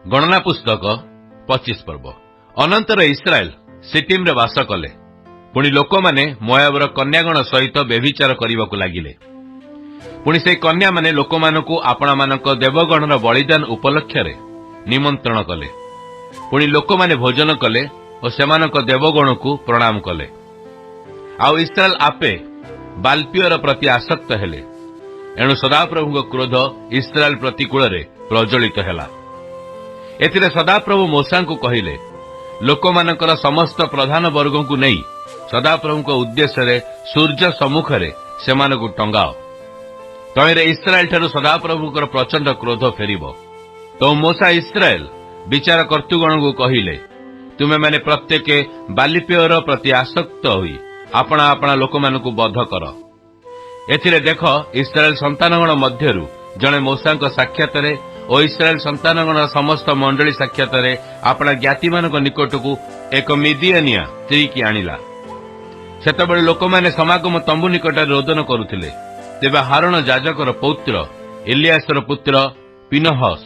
गणना पुस्तक 25 पर्व। अनंतर इस्राएल सिटिम रे वास कले। पुणी लोक माने मोयाबर कन्यागण सहित व्यभिचार करने लगिले। पुणी से कन्या माने लोक मानकु आपणा मानक देवगणर बलिदान उपलक्ष्य निमंत्रण कले। पुणी लोक माने भोजन कले और सेमानक देवगण को प्रणाम कले। आउ इस्राएल आपे बालपियर प्रति आसक्त हेले। एणु सदाप्रभु क्रोध इस्राएल प्रतिकूल प्रज्वलित हेला। एथिरे सदाप्रभु मूसा को कहिले, लोकमानकर समस्त प्रधान वर्ग को नहीं सदाप्रभु उद्देश्य सूर्य सम्मुख सेमानकु टंगाओ। तैरे इस्राएल ठारू सदाप्रभुकर प्रचंड क्रोध फेरिब। तो मूसा इस्राएल विचार कर्तृगण को कहिले, तुमे माने प्रत्येक बालिपेयर प्रति आसक्त होई आपणा आपणा लोकमानकु बध कर। एथिरे देख इस्राएल संतानगण मध्यरु जणे मूसांक साक्षातरे और इस्राएल संतानगण समस्त मंडली साक्षातरे आपणा ज्ञाति मानक निकटकू एक मिदियानिया स्त्री की आनिला। सेतबेले लोकमाने समागम तंबू निकट रोदन करुथिले। तेबे हारण याजकर पौत्र इलियासर पुत्र पिनहस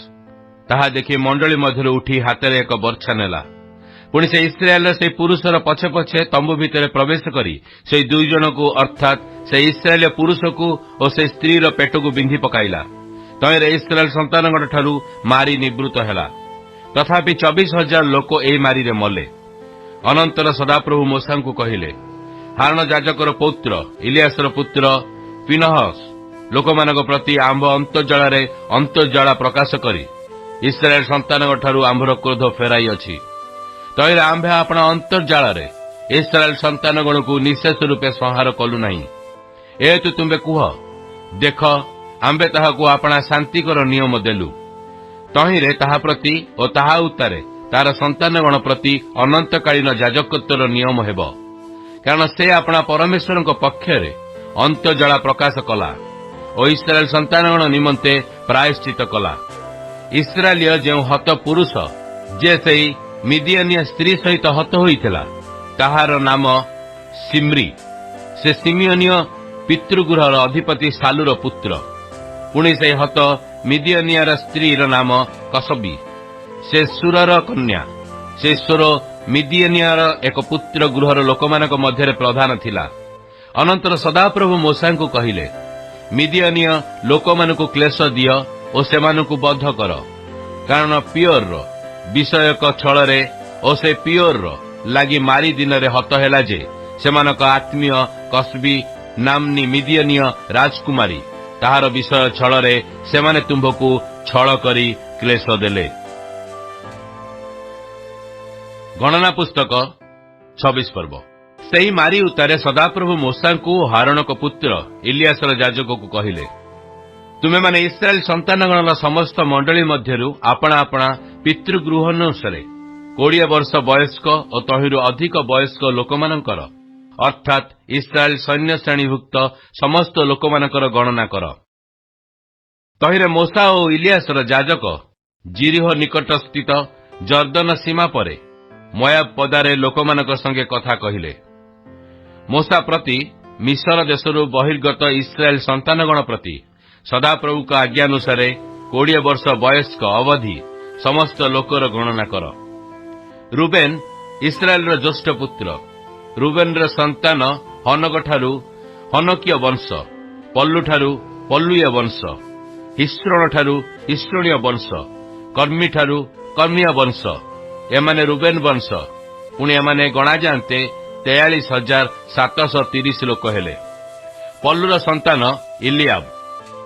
ताहा देखि मंडली मध्यरु उठी हातरे एक बर्छा नेला। पुणी से इस्राएल से पुरुषर पछे पछे तंबू भितर प्रवेश करी से दुई जन को अर्थात से इस्राएल पुरुष को और से स्त्रीर पेट को बिंधी पकाइला। तैरे इस्राएल संतानगण ठारू मारी निवृत्त हेला। तथापि 24,000 लोक ए मारी रे मले। अनंतर सदाप्रभु मूसा को कहिले, हारण याजकर पौत्र इलियासर पुत्र पिनहस लोकमानक प्रति आंभ अंतर्जला प्रकाश करी इस्राएल संतानगण ठारू आंभर क्रोध फेराई अछि। तैरे आंभे आपणा अंतर्जाल इस्राएल संतानगण को निशेष रूपे संहार कलु नहीं। एतु तुम्बे कुह, देख आंबे ताहाकु आपणा शांतिकर नियम देलु। तहिरे ताहा प्रति और ताहा उत्तारे तार संतानगण प्रति अनंतकालीन याजकत्वर नियम हेब। कारण से आपणा परमेश्वर पक्षरे अंतर्जला प्रकाश कला और इस्राएल संतानगण निमंते प्रायश्चित कला। इस्राएलीय जो हत पुरुष जे से मिदियानिया स्त्री सहित हत होइथिला ताहार नाम सिमरी। से सिमियोनिय पितृगृहर अधिपति सालुर पुत्र। पुणी से हत मिदियानियार स्त्रीर नाम कसबी। से सुरर कन्या। से सुर मिदियानियार एक पुत्र गृहर लोकमानक मध्य प्रधान थिला। अनंतर सदाप्रभु मूसा को कहिले, मिदियानिय लोकमानकु क्लेश दिय और सेमानकु बद्ध कर। कारण पियर विषयक छଳରେ और से पियोर लगी मारी दिन रे हत हेला जे सेमानक आत्मीय कसबी नामनी मिदियानिय राजकुमारी ताहार विषय छଳରେ सेमाने तुम्भकु छळ करी क्लेश देले। गणना पुस्तक 26 पर्व। सेही मारी उतारे सदाप्रभु मूसा को हारणक पुत्र इलियासर याजक को कहिले, तुमे माने इस्राएल संतानगणर समस्त मंडली मध्यरु आपणा आपणा पितृगृहानुसारे 20 वर्ष वयस्क और तहिरु अधिक वयस्क लोकमानकर अर्थात इस्राएल सैन्य श्रेणीभुक्त समस्त लोकमानकर गणना कर। तहिरे मूसा और इलियासर याजक जिरिह निकट स्थित जर्दन सीमा परे मोयाब पदारे लोकमानक संगे कथा कहिले। मूसा प्रति मिस्र देशरु बहिर्गत इस्राएल संतानगण प्रति सदाप्रभु का आज्ञानुसारे 20 वर्ष वयस्क अवधि समस्त लोकर गणना कर। रुबेन इस्राएल ज्येष्ठ पुत्र। रुबेन संतान हनक ठारू हनकीय वंश, पल्लू ठारू पल्लुय वंश, हिस्रोण ठारू हिस्रोणीय वंश, कर्मी ठारू कर्मीय वंश। एमाने रुबेन वंश। पुणी एमाने गणा जाते 43,730 लोक हेले। पल्लूर संतान इलियाब।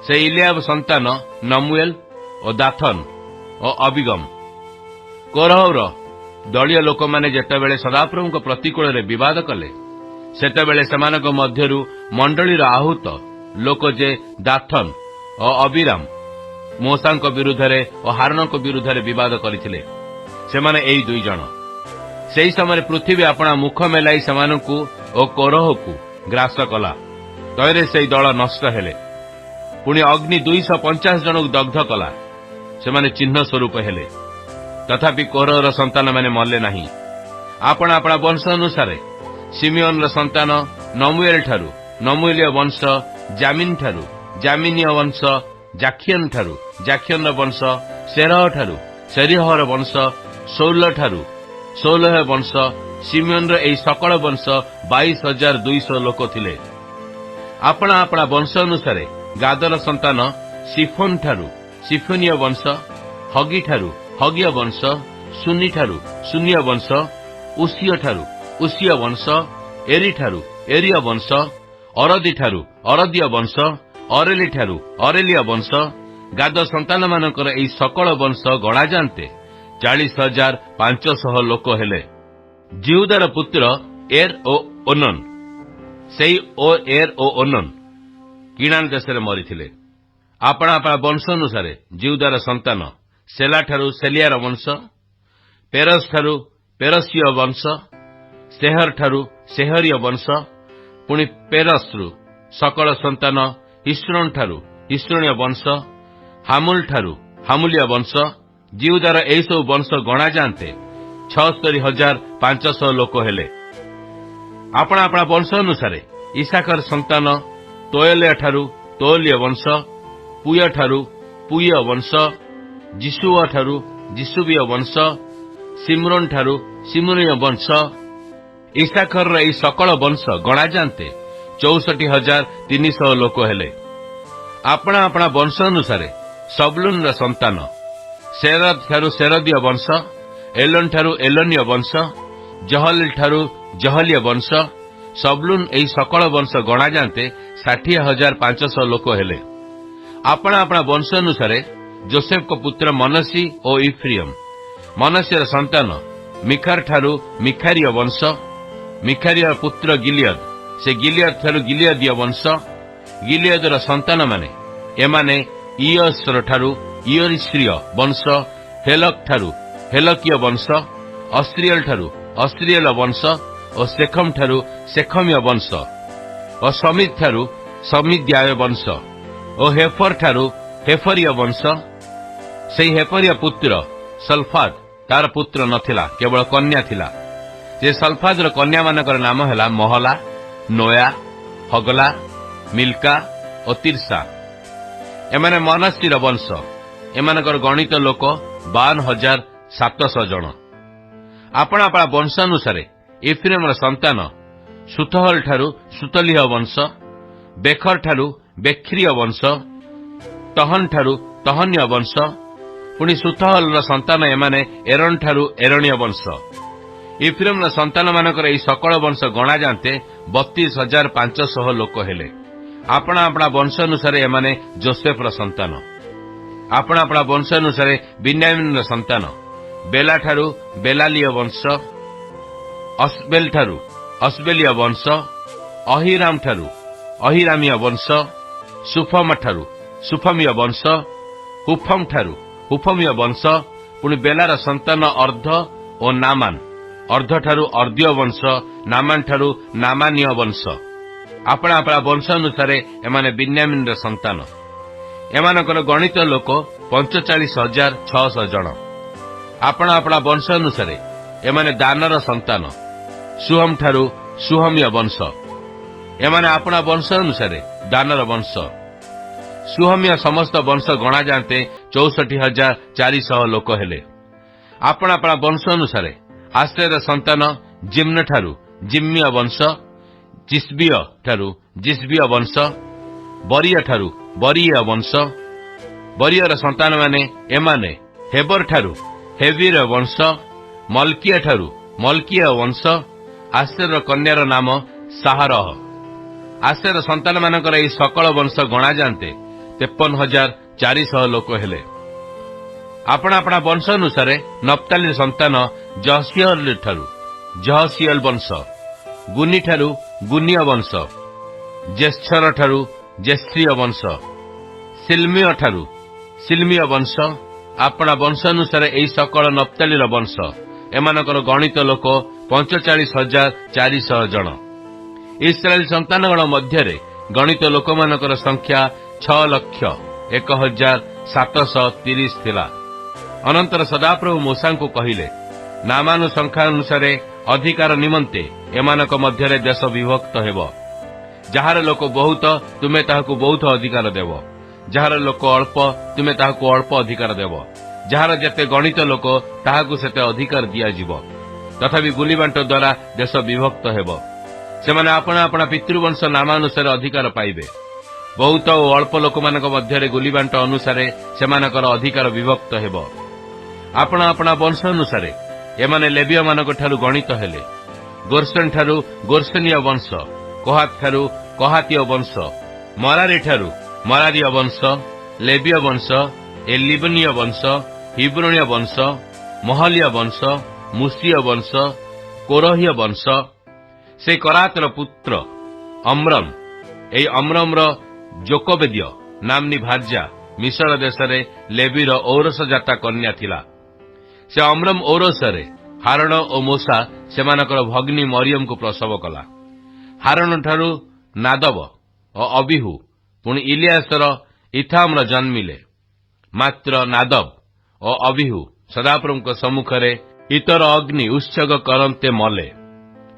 से इलियाब संतान नमुएल और दाथन और अबिगम। कोरहर दलीय लोक माने जेतेबेले सदाप्रभु प्रतिकूल विवाद कले सेतेबेले सेमानक मध्यरु मंडलीर आहूत लोक जे दाथन और अबिराम मूसांक विरुद्धरे और हारणक विरुद्धरे विवाद करथिले। सेमाने एई दुई जण। सेही समय पृथ्वी आपणा मुख मेलाई सेमानकु और कोरहकु ग्रास कला। तैरे सेई दल नष्ट हेले। पुणी अग्नि 250 जनक दग्ध कला। सेमाने चिन्ह स्वरूप हेले। तथापि कोरहर संतान माने मले नहीं। आपणा आपणा वंश अनुसारे सिमियोन संतान नमुएल ठारू नमुएलिय वंश, जामिन ठारू जामिनीय वंश, जाखियन ठारू जाखियन वंश, सेरह ठारू ସେରିହର ବଂଶ 16 ଠାରୁ 16 ବଂଶ ସିମିଓନର ଏହି ସକଳ ବଂଶ 22,200 ଲୋକ ଥିଲେ। ଆପଣା ଆପଣା ବଂଶ ଅନୁସାରେ ଗାଦର ସନ୍ତାନ ସିଫୋନ ଠାରୁ ସିଫୋନୀୟ ବଂଶ, ହଗି ଠାରୁ ହଗୀୟ ବଂଶ, ସୁନି ଠାରୁ ସୁନୀୟ ବଂଶ, ଉସିୟ ଠାରୁ ଉସିୟ ବଂଶ, ଏରି ଠାରୁ ଏରିୟ ବଂଶ, ଅରଦି ଠାରୁ ଅରଦୀୟ ବଂଶ, ଅରେଲି ଠାରୁ ଅରେଲିୟ ବଂଶ। ଗାଦ ସନ୍ତାନମାନଙ୍କର ଏହି ସକଳ ବଂଶ ଗଣାଯାନ୍ତେ 40,500 ଲୋକ ହେଲେ। ଜିହୁଦାର ପୁତ୍ର ଏର ଓ ଓନନ, ସେହି ଏର ଓ ଓନନ କିଣାନ ଦେଶରେ ମରିଥିଲେ। ଆପଣା ଆପଣା ବଂଶ ଅନୁସାରେ ଜିହୁଦାର ସନ୍ତାନ ସେଲା ଠାରୁ ସେଲିଆର ବଂଶ, ପେରସ ଠାରୁ ପେରସୀୟ ବଂଶ, ସେହର ଠାରୁ ସେହରୀୟ ବଂଶ। ପୁଣି ପେରସରୁ ସକଳ ସନ୍ତାନ ହିସ୍ରୋନ ଠାରୁ ହିସ୍ରୋଣୀୟ ବଂଶ, ହାମୁଲ ଠାରୁ ହାମୁଲିୟ ବଂଶ। ଜିହୁଦାର ଏହିସବୁ ବଂଶ ଗଣାଯାନ୍ତେ 76,500 ଲୋକ ହେଲେ। ଆପଣା ଆପଣା ବଂଶ ଅନୁସାରେ ଇସାକର ସନ୍ତାନ ତୋଏଲୟ ଠାରୁ ତୋଏଲୀୟ ବଂଶ, ପୁୟ ଠାରୁ ପୁୟ ବଂଶ, ଯିଶୁଅ ଠାରୁ ଯିଶୁବୀୟ ବଂଶ, ସିମ୍ରୋନ ଠାରୁ ସିମ୍ରୋନୀୟ ବଂଶ। ଇସାକରର ଏହି ସକଳ ବଂଶ ଗଣାଯାନ୍ତେ 64,300 ଲୋକ ହେଲେ। ଆପଣା ଆପଣା ବଂଶ ଅନୁସାରେ ସବଲୁନର ସନ୍ତାନ ସେରଦ ଠାରୁ ସେରଦୀୟ ବଂଶ, ଏଲୋନ ଠାରୁ ଏଲୋନୀୟ ବଂଶ, ଜହଲିଲ ଠାରୁ ଜହଲୀୟ ବଂଶ। ସବଲୁନ ଏହି ସକଳ ବଂଶ ଗଣାଯାନ୍ତେ 60,500 ଲୋକ ହେଲେ। ଆପଣା ଆପଣା ବଂଶ ଅନୁସାରେ ଯୋସେଫଙ୍କ ପୁତ୍ର ମନସି ଓ ଇଫ୍ରିୟମ। ମନସିର ସନ୍ତାନ ମିଖାର ଠାରୁ ମିଖାରୀୟ ବଂଶ, ମିଖାରୀୟ ପୁତ୍ର ଗିଲିୟଦ, ସେ ଗିଲିୟଦ ଠାରୁ ଗିଲିୟଦୀୟ ବଂଶ। ଗିଲିୟଦର ସନ୍ତାନମାନେ ଏମାନେ ଇୟସ୍ର ଠାରୁ ଇୟରିଶ୍ରୀୟ ବଂଶ, ହେଲକ ଠାରୁ ହେଲକୀୟ ବଂଶ, ଅସ୍ରିଏଲ ଠାରୁ ଅସ୍ରିଏଲ ବଂଶ ଓ ସେଖମ ଠାରୁ ସେଖମୀୟ ବଂଶ ଓ ସମିଦ ଠାରୁ ସମିଦ୍ୟାୟ ବଂଶ ଓ ହେଫର ଠାରୁ ହେଫରୀୟ ବଂଶ। ସେହି ହେଫରୀୟ ପୁତ୍ର ସଲଫାଦ, ତାର ପୁତ୍ର ନଥିଲା, କେବଳ କନ୍ୟା ଥିଲା। ସେ ସଲଫାଦର କନ୍ୟାମାନଙ୍କର ନାମ ହେଲା ମହଲା, ନୋୟା, ହଗଲା, ମିଲ୍କା ଓ ତିର୍ସା। ଏମାନେ ମନସ୍ସିର ବଂଶ। ଏମାନଙ୍କର ଗଣିତ ଲୋକ 52,700 ଜଣ। ଆପଣା ଆପଣା ବଂଶ ଅନୁସାରେ ଇଫ୍ରେମର ସନ୍ତାନ ସୁତହଲ ଠାରୁ ସୁତଲିହ ବଂଶ, ବେଖର ଠାରୁ ବେଖ୍ରୀୟ ବଂଶ, ତହନ ଠାରୁ ତହନୀୟ ବଂଶ। ପୁଣି ସୁତହଲର ସନ୍ତାନ ଏମାନେ ଏରଣ ଠାରୁ ଏରଣୀୟ ବଂଶ। ଇଫ୍ରେମର ସନ୍ତାନମାନଙ୍କର ଏହି ସକଳ ବଂଶ ଗଣାଯାନ୍ତେ 32,500 ଲୋକ ହେଲେ। ଆପଣା ଆପଣା ବଂଶ ଅନୁସାରେ ଏମାନେ ଯୋସେଫର ସନ୍ତାନ। ଆପଣା ଆପଣା ବଂଶ ଅନୁସାରେ ବିନ୍ୟାମିନର ସନ୍ତାନ ବେଲା ଠାରୁ ବେଲାଲିୟ ବଂଶ, ଅସବେଲ ଠାରୁ ଅସବେଲିୟ ବଂଶ, ଅହିରାମ ଠାରୁ ଅହିରାମୀୟ ବଂଶ, ସୁଫମ ଠାରୁ ସୁଫମୀୟ ବଂଶ, ହୁଫମ ଠାରୁ ହୁଫମୀୟ ବଂଶ। ପୁଣି ବେଲାର ସନ୍ତାନ ଅର୍ଦ୍ଧ ଓ ନାମାନ, ଅର୍ଦ୍ଧ ଠାରୁ ଅର୍ଦ୍ଧୀୟ ବଂଶ, ନାମାନ ଠାରୁ ନାମାନୀୟ ବଂଶ। ଆପଣା ଆପଣା ବଂଶ ଅନୁସାରେ ଏମାନେ ବିନ୍ୟାମିନର ସନ୍ତାନ। ଏମାନଙ୍କର ଗଣିତ ଲୋକ 45,600 ଜଣ। ଆପଣା ଆପଣା ବଂଶ ଅନୁସାରେ ଏମାନେ ଦାନର ସନ୍ତାନ, ସୁହମ ଠାରୁ ସୁହମୀୟ ବଂଶ। ଏମାନେ ଆପଣା ବଂଶ ଅନୁସାରେ ଦାନର ବଂଶ। ସୁହମୀୟ ସମସ୍ତ ବଂଶ ଗଣାଯାନ୍ତେ 64,400 ଲୋକ ହେଲେ। ଆପଣା ଆପଣା ବଂଶ ଅନୁସାରେ ଆଶ୍ରେର ସନ୍ତାନ ଜିମ୍ନ ଠାରୁ ଜିମ୍ମୀୟ ବଂଶ, ଜିସ୍ବିୟ ଠାରୁ ଜିସ୍ବିୟ ବଂଶ, ବରିୟ ଠାରୁ ବରୀୟ ବଂଶ। ବରୀୟର ସନ୍ତାନମାନେ ଏମାନେ ହେବର ଠାରୁ ହେବିର ବଂଶ, ମଲକିଆ ଠାରୁ ମଲକିୟ ବଂଶ। ଆଶ୍ରେର କନ୍ୟାର ନାମ ସାହାରହ। ଆଶ୍ରେର ସନ୍ତାନମାନଙ୍କର ଏହି ସକଳ ବଂଶ ଗଣାଯାନ୍ତେ 53,400 ଲୋକ ହେଲେ। ଆପଣା ଆପଣା ବଂଶ ଅନୁସାରେ ନପ୍ତାଲିର ସନ୍ତାନ ଜହସିଏଲ ଠାରୁ ଜହସିଏଲ ବଂଶ, ଗୁନି ଠାରୁ ଗୁନୀୟ ବଂଶ, ଜେଶ୍ଚର ଠାରୁ ଜେଶ୍ରୀୟ ବଂଶ, ସିଲ୍ମିୟ ଠାରୁ ସିଲ୍ମିୟ ବଂଶ। ଆପଣା ବଂଶ ଅନୁସାରେ ଏହି ସକଳ ନପ୍ତାଲିର ବଂଶ। ଏମାନଙ୍କର ଗଣିତ ଲୋକ 45,400 ଜଣ। ଇସ୍ରାଏଲ ସନ୍ତାନଗଣ ମଧ୍ୟରେ ଗଣିତ ଲୋକମାନଙ୍କର ସଂଖ୍ୟା 6,01,730 ଥିଲା। ଅନନ୍ତର ସଦାପ୍ରଭୁ ମୂଷାଙ୍କୁ କହିଲେ, ନାମାନ ସଂଖ୍ୟା ଅନୁସାରେ ଅଧିକାର ନିମନ୍ତେ ଏମାନଙ୍କ ମଧ୍ୟରେ ଦେଶ ବିଭକ୍ତ ହେବ। ଯାହାର ଲୋକ ବହୁତ, ତୁମେ ତାହାକୁ ବହୁତ ଅଧିକାର ଦେବ। ଯାହାର ଲୋକ ଅଳ୍ପ, ତୁମେ ତାହାକୁ ଅଳ୍ପ ଅଧିକାର ଦେବ। ଯାହାର ଯେତେ ଗଣିତ ଲୋକ ତାହାକୁ ସେତେ ଅଧିକାର ଦିଆଯିବ। ତଥାପି ଗୁଲିବାଣ୍ଟ ଦ୍ୱାରା ଦେଶ ବିଭକ୍ତ ହେବ। ସେମାନେ ଆପଣା ଆପଣା ପିତୃବଂଶ ନାମାନୁସାରେ ଅଧିକାର ପାଇବେ। ବହୁତ ଓ ଅଳ୍ପ ଲୋକମାନଙ୍କ ମଧ୍ୟରେ ଗୁଲିବାଣ୍ଟ ଅନୁସାରେ ସେମାନଙ୍କର ଅଧିକାର ବିଭକ୍ତ ହେବ। ଆପଣା ଆପଣା ବଂଶ ଅନୁସାରେ ଏମାନେ ଲେବୀୟମାନଙ୍କ ଠାରୁ ଗଣିତ ହେଲେ। ଗୋର୍ସନ ଠାରୁ ଗୋର୍ସନୀୟ ବଂଶ, କୋହାତ ଠାରୁ କୋହାତୀୟ ବଂଶ, ମରାରୀ ଠାରୁ ମରାରୀୟ ବଂଶ, ଲେବୀୟ ବଂଶ, ଏଲିବନୀୟ ବଂଶ, ହିବ୍ରୋନୀୟ ବଂଶ, ମହଲୀୟ ବଂଶ, ମୁସୀୟ ବଂଶ, କୋରହୀୟ ବଂଶ। ସେ କରାତର ପୁତ୍ର ଅମ୍ରମ, ଏହି ଅମ୍ରମର ଯୋକବେଦ୍ୟ ନାମ୍ନୀ ଭାର୍ଯ୍ୟା ମିଶର ଦେଶରେ ଲେବୀର ଔରସଜାତା କନ୍ୟା ଥିଲା। ସେ ଅମ୍ରମ ଔରସରେ ହାରଣ ଓ ମୋସା ସେମାନଙ୍କର ଭଗ୍ନୀ ମରିୟମକୁ ପ୍ରସବ କଲା। ହାରଣ ଠାରୁ ନାଦବ ଓ ଅବିହୁ ପୁଣି ଇଲିଆସର ଇଥାମର ଜନ୍ମିଲେ। ମାତ୍ର ନାଦବ ଓ ଅବିହୁ ସଦାପ୍ରଭୁଙ୍କ ସମ୍ମୁଖରେ ଇତର ଅଗ୍ନି ଉତ୍ସର୍ଗ କରନ୍ତେ ମଲେ।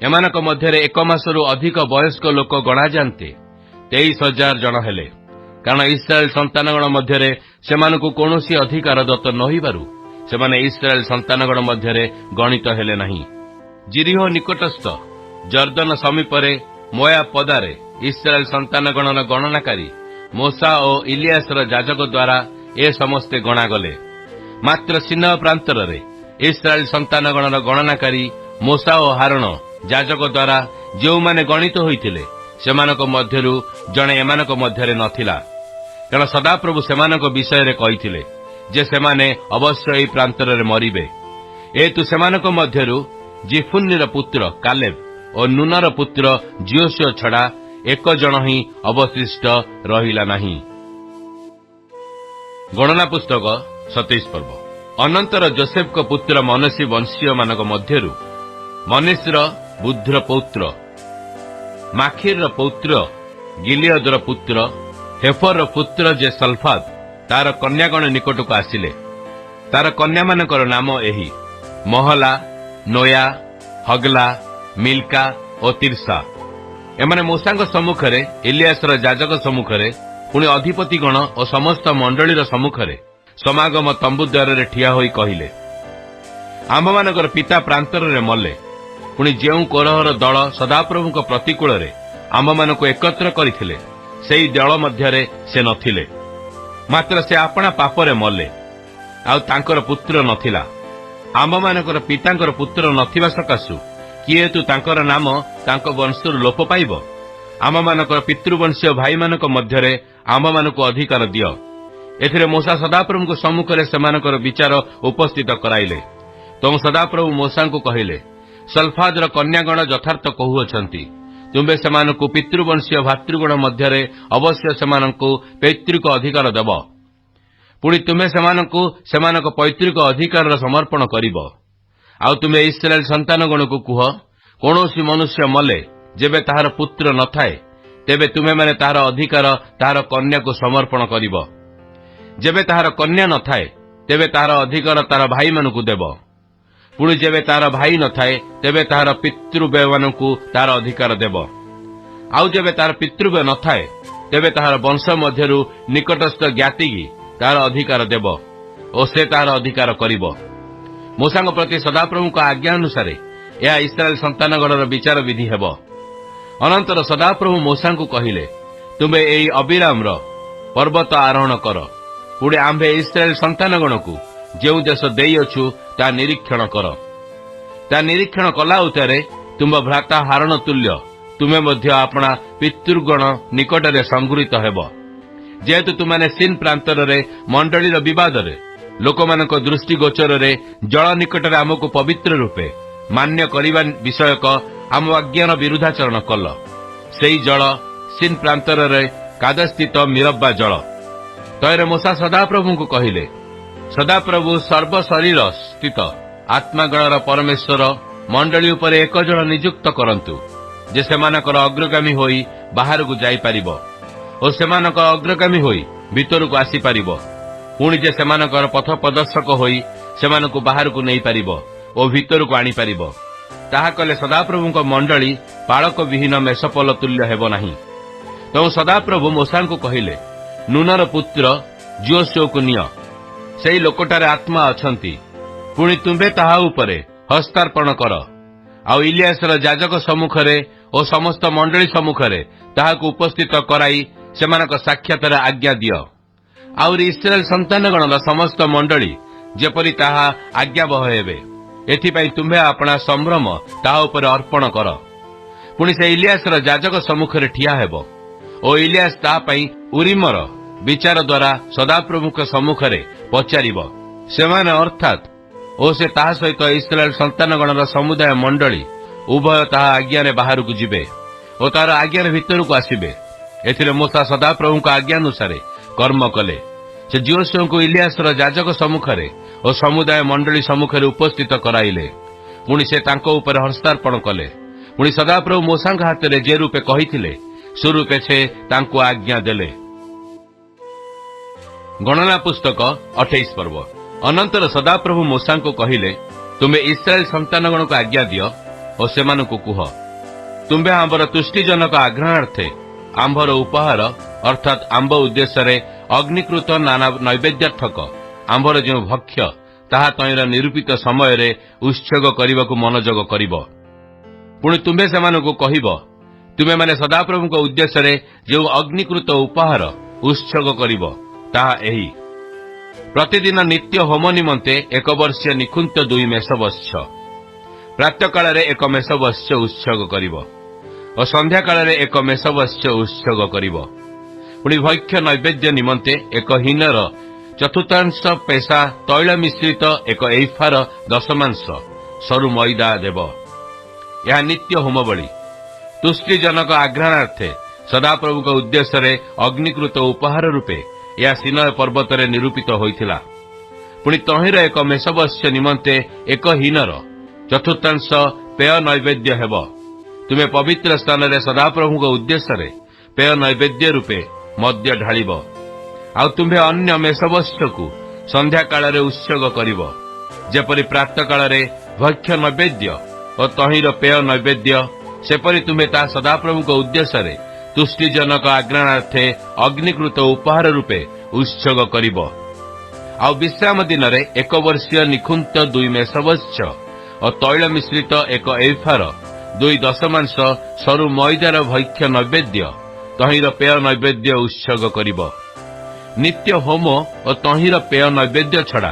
ଏମାନଙ୍କ ମଧ୍ୟରେ 1 ମାସରୁ ଅଧିକ ବୟସ୍କ ଲୋକ ଗଣାଯାନ୍ତେ 23,000 ଜଣ ହେଲେ। କାରଣ ଇସ୍ରାଏଲ ସନ୍ତାନଗଣ ମଧ୍ୟରେ ସେମାନଙ୍କୁ କୌଣସି ଅଧିକାର ଦତ୍ତ ନ ହୋଇବାରୁ ସେମାନେ ଇସ୍ରାଏଲ ସନ୍ତାନଗଣ ମଧ୍ୟରେ ଗଣିତ ହେଲେ ନାହିଁ। ଜିରିହ ନିକଟସ୍ଥ ଜର୍ଦ୍ଦନ ସମୀପରେ ମୋୟାବ ପଦାରେ ଇସ୍ରାଏଲ ସନ୍ତାନଗଣର ଗଣନାକାରୀ ମୋସା ଓ ଇଲିଆସର ଯାଜକ ଦ୍ୱାରା ଏ ସମସ୍ତେ ଗଣାଗଲେ। ମାତ୍ର ସିନ୍ହ ପ୍ରାନ୍ତରରେ ଇସ୍ରାଏଲ ସନ୍ତାନଗଣର ଗଣନାକାରୀ ମୋସା ଓ ହାରଣ ଯାଜକ ଦ୍ୱାରା ଯେଉଁମାନେ ଗଣିତ ହୋଇଥିଲେ ସେମାନଙ୍କ ମଧ୍ୟରୁ ଜଣେ ଏମାନଙ୍କ ମଧ୍ୟରେ ନଥିଲା। କାରଣ ସଦାପ୍ରଭୁ ସେମାନଙ୍କ ବିଷୟରେ କହିଥିଲେ ଯେ ସେମାନେ ଅବଶ୍ୟ ଏହି ପ୍ରାନ୍ତରରେ ମରିବେ। ଏହେତୁ ସେମାନଙ୍କ ମଧ୍ୟରୁ ଜିଫୁନ୍ନିର ପୁତ୍ର କାଲେବ ଓ ନୁନର ପୁତ୍ର ଜିଓଶୁଆ ଛଡ଼ା 1 ଜଣ ହିଁ ଅବଶିଷ୍ଟ ରହିଲା ନାହିଁ। ଗଣନା ପୁସ୍ତକ 27 ପର୍ବ। ଅନନ୍ତର ଯୋସେଫଙ୍କ ପୁତ୍ର ମନୋଶୀ ବଂଶୀୟମାନଙ୍କ ମଧ୍ୟରୁ ମନିସ୍ର ବୁଦ୍ଧର ପୌତ୍ର, ମାଖିରର ପୌତ୍ର, ଗିଲିୟଦର ପୁତ୍ର, ହେଫରର ପୁତ୍ର ଯେ ସଲଫାଦ ତାର କନ୍ୟାଗଣ ନିକଟକୁ ଆସିଲେ। ତାର କନ୍ୟାମାନଙ୍କର ନାମ ଏହି: ମହଲା, ନୋୟା, ହଗଲା, ମିଲ୍କା ଓ ତିର୍ସା। ଏମାନେ ମୋସାଙ୍କ ସମ୍ମୁଖରେ, ଇଲିଆସର ଯାଜକ ସମ୍ମୁଖରେ, ପୁଣି ଅଧିପତିଗଣ ଓ ସମସ୍ତ ମଣ୍ଡଳୀର ସମ୍ମୁଖରେ ସମାଗମ ତମ୍ବୁ ଦ୍ୱାରରେ ଠିଆ ହୋଇ କହିଲେ, ଆମ୍ଭମାନଙ୍କର ପିତା ପ୍ରାନ୍ତରରେ ମଲେ। ପୁଣି ଯେଉଁ କୋରହର ଦଳ ସଦାପ୍ରଭୁଙ୍କ ପ୍ରତିକୂଳରେ ଆମ୍ଭମାନଙ୍କୁ ଏକତ୍ର କରିଥିଲେ ସେହି ଦଳ ମଧ୍ୟରେ ସେ ନଥିଲେ। ମାତ୍ର ସେ ଆପଣା ପାପରେ ମଲେ, ଆଉ ତାଙ୍କର ପୁତ୍ର ନଥିଲା। ଆମ୍ଭମାନଙ୍କର ପିତାଙ୍କର ପୁତ୍ର ନଥିବା ସକାଶୁ କିଏତୁ ତାଙ୍କର ନାମ ତାଙ୍କ ବଂଶରୁ ଲୋପ ପାଇବ? ଆମ୍ଭମାନଙ୍କର ପିତୃବଂଶୀୟ ଭାଇମାନଙ୍କ ମଧ୍ୟରେ ଆମ୍ଭମାନଙ୍କୁ ଅଧିକାର ଦିଅ। ଏଥିରେ ମୋସା ସଦାପ୍ରଭୁଙ୍କ ସମ୍ମୁଖରେ ସେମାନଙ୍କର ବିଚାର ଉପସ୍ଥିତ କରାଇଲେ। ତେଣୁ ସଦାପ୍ରଭୁ ମୋସାଙ୍କୁ କହିଲେ, ସଲଫାଦର କନ୍ୟାଗଣ ଯଥାର୍ଥ କହୁଅଛନ୍ତି। ତୁମ୍ଭେ ସେମାନଙ୍କୁ ପିତୃବଂଶୀୟ ଭାତୃଗଣ ମଧ୍ୟରେ ଅବଶ୍ୟ ସେମାନଙ୍କୁ ପୈତୃକ ଅଧିକାର ଦେବ। ପୁଣି ତୁମେ ସେମାନଙ୍କୁ ସେମାନଙ୍କ ପୈତୃକ ଅଧିକାରର ସମର୍ପଣ କରିବ। ଆଉ ତୁମେ ଇସ୍ରାଏଲ ସନ୍ତାନଗଣକୁ କୁହ, କୌଣସି ମନୁଷ୍ୟ ମଲେ ଯେବେ ତାହାର ପୁତ୍ର ନଥାଏ, ତେବେ ତୁମେମାନେ ତାହାର ଅଧିକାର ତାହାର କନ୍ୟାକୁ ସମର୍ପଣ କରିବ। ଯେବେ ତାହାର କନ୍ୟା ନଥାଏ, ତେବେ ତାହାର ଅଧିକାର ତାହାର ଭାଇମାନଙ୍କୁ ଦେବ। ପୁଣି ଯେବେ ତାହାର ଭାଇ ନଥାଏ, ତେବେ ତାହାର ପିତୃବ୍ୟମାନଙ୍କୁ ତାହାର ଅଧିକାର ଦେବ। ଆଉ ଯେବେ ତାହାର ପିତୃବ୍ୟ ନଥାଏ, ତେବେ ତାହାର ବଂଶ ମଧ୍ୟରୁ ନିକଟସ୍ଥ ଜ୍ଞାତିକି ତାହାର ଅଧିକାର ଦେବ ଓ ସେ ତାହାର ଅଧିକାର କରିବ। ମୋସାଙ୍କ ପ୍ରତି ସଦାପ୍ରଭୁଙ୍କ ଆଜ୍ଞା ଅନୁସାରେ ଏହା ଇସ୍ରାଏଲ ସନ୍ତାନଗଣର ବିଚାର ବିଧି ହେବ। ଅନନ୍ତର ସଦାପ୍ରଭୁ ମୋସାଙ୍କୁ କହିଲେ, ତୁମେ ଏହି ଅବିରାମର ପର୍ବତ ଆରୋହଣ କର। ପୁଣି ଆମ୍ଭେ ଇସ୍ରାଏଲ ସନ୍ତାନଗଣକୁ ଯେଉଁ ଦେଶ ଦେଇଅଛୁ ତାହା ନିରୀକ୍ଷଣ କର। ତାହା ନିରୀକ୍ଷଣ କଲା ଉତ୍ତାରେ ତୁମ୍ଭ ଭ୍ରାତା ହାରଣ ତୁଲ୍ୟ ତୁମେ ମଧ୍ୟ ଆପଣା ପିତୃଗଣ ନିକଟରେ ସଂଗୃହୀତ ହେବ। ଯେହେତୁ ତୁମାନେ ସିନ୍ ପ୍ରାନ୍ତରରେ ମଣ୍ଡଳୀର ବିବାଦରେ ଲୋକମାନଙ୍କ ଦୃଷ୍ଟିଗୋଚରରେ ଜଳ ନିକଟରେ ଆମକୁ ପବିତ୍ର ରୂପେ ମାନ୍ୟ କରିବା ବିଷୟକ ଆମ ଆଜ୍ଞାର ବିରୁଦ୍ଧାଚରଣ କଲ। ସେହି ଜଳ ସିନ୍ ପ୍ରାନ୍ତରରେ କାଦେଶସ୍ଥିତ ମିରବ୍ବା ଜଳ। ତୟରେ ମୋସା ସଦାପ୍ରଭୁଙ୍କୁ କହିଲେ, ସଦାପ୍ରଭୁ ସର୍ବଶରୀର ସ୍ଥିତ ଆତ୍ମାଗଣର ପରମେଶ୍ୱର ମଣ୍ଡଳୀ ଉପରେ 1 ଜଣ ନିଯୁକ୍ତ କରନ୍ତୁ, ଯେ ସେମାନଙ୍କର ଅଗ୍ରଗାମୀ ହୋଇ ବାହାରକୁ ଯାଇପାରିବ ଓ ସେମାନଙ୍କର ଅଗ୍ରଗାମୀ ହୋଇ ଭିତରକୁ ଆସିପାରିବ। ପୁଣି ଯେ ସେମାନଙ୍କର ପଥ ପ୍ରଦର୍ଶକ ହୋଇ ସେମାନଙ୍କୁ ବାହାରକୁ ନେଇପାରିବ ଓ ଭିତରକୁ ଆଣିପାରିବ। ତାହା କଲେ ସଦାପ୍ରଭୁଙ୍କ ମଣ୍ଡଳୀ ପାଳକ ବିହୀନ ମେଷପଲ ତୁଲ୍ୟ ହେବ ନାହିଁ। ତେଣୁ ସଦାପ୍ରଭୁ ମୋସାଙ୍କୁ କହିଲେ, ନୁନର ପୁତ୍ର ଜିଓଶୁଆକୁ ନିଅ सेई लोकटारे आत्मा अछंती पुणी तुम्बे ताहा उपरे हस्तार्पण कर आउ इलियासर याजक सम्मुखरे ओ समस्त मंडली सम्मुखरे ताहाकु उपस्थित कराई सेमानक साक्षातर आज्ञा दियो आउरी इस्राएल संतानगणर समस्त मंडली जेपरी ताहा आज्ञावह हेबे एथिपाई तुम्बे आपणा संभ्रम ताहा उपरे अर्पण कर पुणी से इलियासर याजक सम्मुखरे ठिया हेबो ओ इलियास ताहा पई उरिमर विचार द्वारा सदाप्रभुक सम्मुखरे पचारिब सेमाने अर्थात ओ से ताहा सहित इस्राएल संतानगणर समुदाय मंडली उभय ताहा आज्ञारे बाहरकु जिबे ओ तार आज्ञारे भितरकु आसिबे एथिरे मूसा सदाप्रभुक आज्ञानुसारे कर्म कले से जियोशुआଙ୍କୁ इलियासर याजक सम्मुखरे ओ समुदाय मंडली सम्मुखरे उपस्थित कराइले पुणी से तांको उपरे हस्तार्पण कले पुणी सदाप्रभु मूसाଙ୍କ हातरे जे रूपे कहिथिले सुरूपे से तांको आज्ञा देले। गणना पुस्तक 28 पर्व अनंतर सदाप्रभु मूसाଙ୍କୁ कहिले तुमे इस्राएल संतानगणको आज्ञा दियो और सेमानकु कुह तुम्बे आंबर तुष्टिजनक आग्रहार्थे आंबर उपहार अर्थात आंब उद्देश्य अग्निकृत नाना नैवेद्यार्थक आंबर जो भक्ष्य ताहा तैर निरूपित समय रे उत्सर्ग करने मनोजग करिब पुणी तुम्बे सेमानकु कहिब तुमे माने सदाप्रभुक उद्देश्य जो अग्निकृत उपहार उत्सर्ग करिब ताहा एही प्रतिदिन नित्य होम निमंते एक वर्षीय निकुंत 2 मेषवत्स प्रातःकाल एक मेषवत्स उत्सर्ग करिब और संध्या काल एक मेषवत्स उत्सर्ग करिब पुणी भक्ष्य नैवेद्य निमंते एक हिनर चतुर्थांश पेशा तैल मिश्रित एक एफार दशमांश सरु मैदा देव यह नित्य होम बलि तुष्टिजनक आग्रहार्थे सदाप्रभुक उद्देश्य अग्निकृत उपहार रूपे यह सिनय पर्वत निरूपित होइथिला पुणी तहिर एक मेषवत्स निमंते एक हिनर चतुर्थांश पेय नैवेद्य हेब तुमे पवित्र स्थान रे सदाप्रभुक उद्देश्य पेय नैवेद्य रूपे मद्य ढालिब आउ तुम्हे अन्य मेषवत्स को संध्या काल उत्सर्ग करिब जेपरि प्रातः काल भक्ष्य नैवेद्य और तहिर पेय नैवेद्य सेपरि तुम्हे ता सदाप्रभुक उद्देश्य तुष्टिजनक आग्रहार्थे अग्निकृत उपहार रूपे उत्सर्ग करिब आउ विश्राम दिन एक वर्षीय निकुंत 2 मेषवत्स और तैल मिश्रित एक एफार 2 दशमांश सरु मैदार भक्ष्य नैवेद्य तहिर पेय नैवेद्य उत्सर्ग करिब नित्य होम और तहिर पेय नैवेद्य छड़ा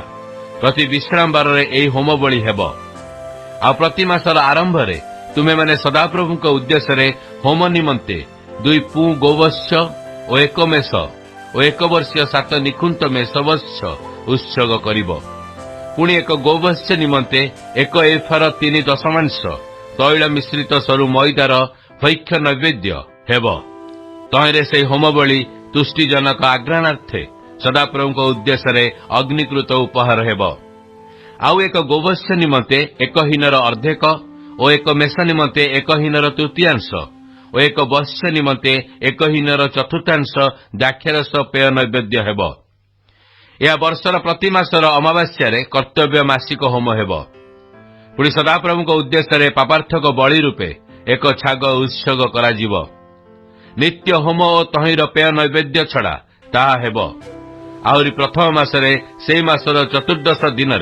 प्रति विश्राम बार एही होम बलि हेब आ प्रति मासर आरंभ रे तुमे माने सदाप्रभुक उद्देश्य होम निमंते 2 पू गोवत्स और 1 मेष और 1 वर्षीय 7 निकुंत मेषवत्स उत्सर्ग करिब पुणी एक गोवत्स निमंते 1 एफार 3 दशमांश तैल मिश्रित सरु मैदार भक्ष्य नैवेद्य हेब तहिरे से होम बलि तुष्टिजनक आग्रहार्थे सदाप्रभुक उद्देश्य अग्निकृत उपहार हेब आउ एक गोवत्स निमंते 1 हिनर अर्धेक और 1 मेष निमंते 1 हिनर तृतीयांश और 1 वर्ष निमंते 1 हिनर चतुर्थांश दाक्षरस पेय नैवेद्य हेब यह वर्षर प्रति मासर अमावास्या कर्तव्य मासिक होम हेब पुणी सदाप्रभुक उद्देश्य पापार्थक बलि रूपे एक छाग उत्सर्ग कराजिब नित्य होम और तहिर पेय नैवेद्य छड़ा ताहा हेब आहुरी प्रथम मासरे से मासर चतुर्दश दिन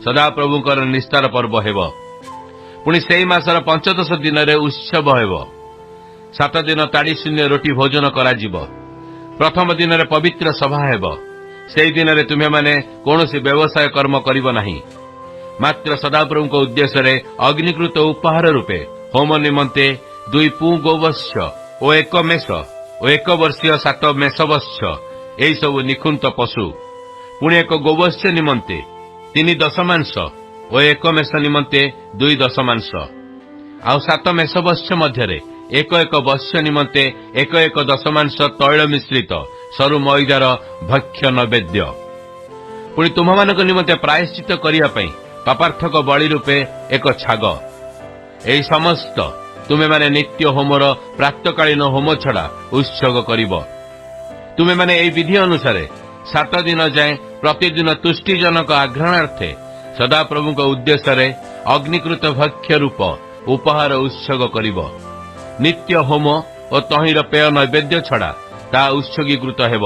सदाप्रभुकर निस्तार पर्व हेब पुणी से मासर पंचदश दिन उत्सव हेब 7 दिन ताड़ी शून्य रोटी भोजन कराजिब प्रथम दिन पवित्र सभा हेब से दिन तुम्हें माने कौनसी व्यवसाय कर्म करिब नाही मात्र सदाप्रभुक उद्देश्य अग्निकृत उपहार रूपे होम निमंते 2 पू गोवत्स और 1 मेष और 1 वर्षीय 7 मेषवत्स यही सब निकुंत पशु पुणी 1 गोवत्स निमंते 3 दशमांश और 1 मेष निमंते 2 दशमांश आउ 7 मेषवत्स मध्य 1 वर्ष निमंते 1 दशमांश तैल मिश्रित सरु मैदार भक्ष्य नैवेद्य पुणी तुम्हां निमंते प्रायश्चित करने पापार्थक बलि रूपे एक छाग यही समस्त तुमे माने नित्य होमर प्रातकालीन होम छड़ा उत्सर्ग करिब तुमे माने एही विधि अनुसार 7 दिन जाए प्रतिदिन तुष्टिजनक आग्रहार्थे सदाप्रभुक उद्देश्य अग्निकृत भक्ष्य रूप उपहार उत्सर्ग करिब नित्य होम और तहिर पेय नैवेद्य छड़ा ता उत्सर्गीकृत हेब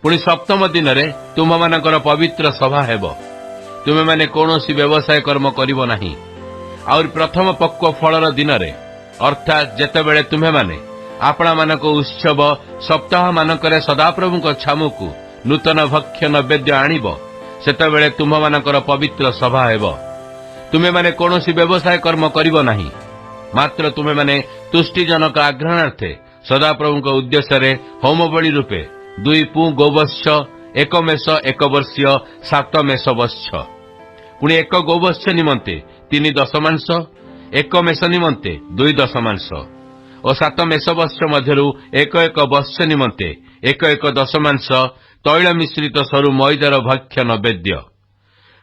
पुणी सप्तम दिन में तुम्हार पवित्र सभा हेब। तुमे माने कौनसी व्यवसाय कर्म करिवो नाही। और प्रथम पक्व फलर दिन में अर्थात जेतेबेले तुम्हे माने आपणा मानक उत्सव सप्ताह मानकरे सदाप्रभुଙ୍କ छामुकु नूतन भक्ष्य नैवेद्य आणिब, सेतेबेले तुम्हार पवित्र सभा हेब। तुमे माने कौनसी व्यवसाय कर्म करिवो नाही, मात्र तुमे माने तुष्टिजनक आग्रहणार्थे सदाप्रभुଙ୍କ उद्देश्य होम बलि रूपे 2 पू गोवत्स, 1 मेष 1 वर्षीय 7 मेष वत्स, पुणी 1 गोवत्स निमंते 3 दशमांश, 1 मेष निमंते 2 दशमांश और 7 मेष वत्स मध्यरु 1 वर्ष निमंते 1 दशमांश तैल मिश्रित सरु मैदार भक्ष्य नैवेद्य।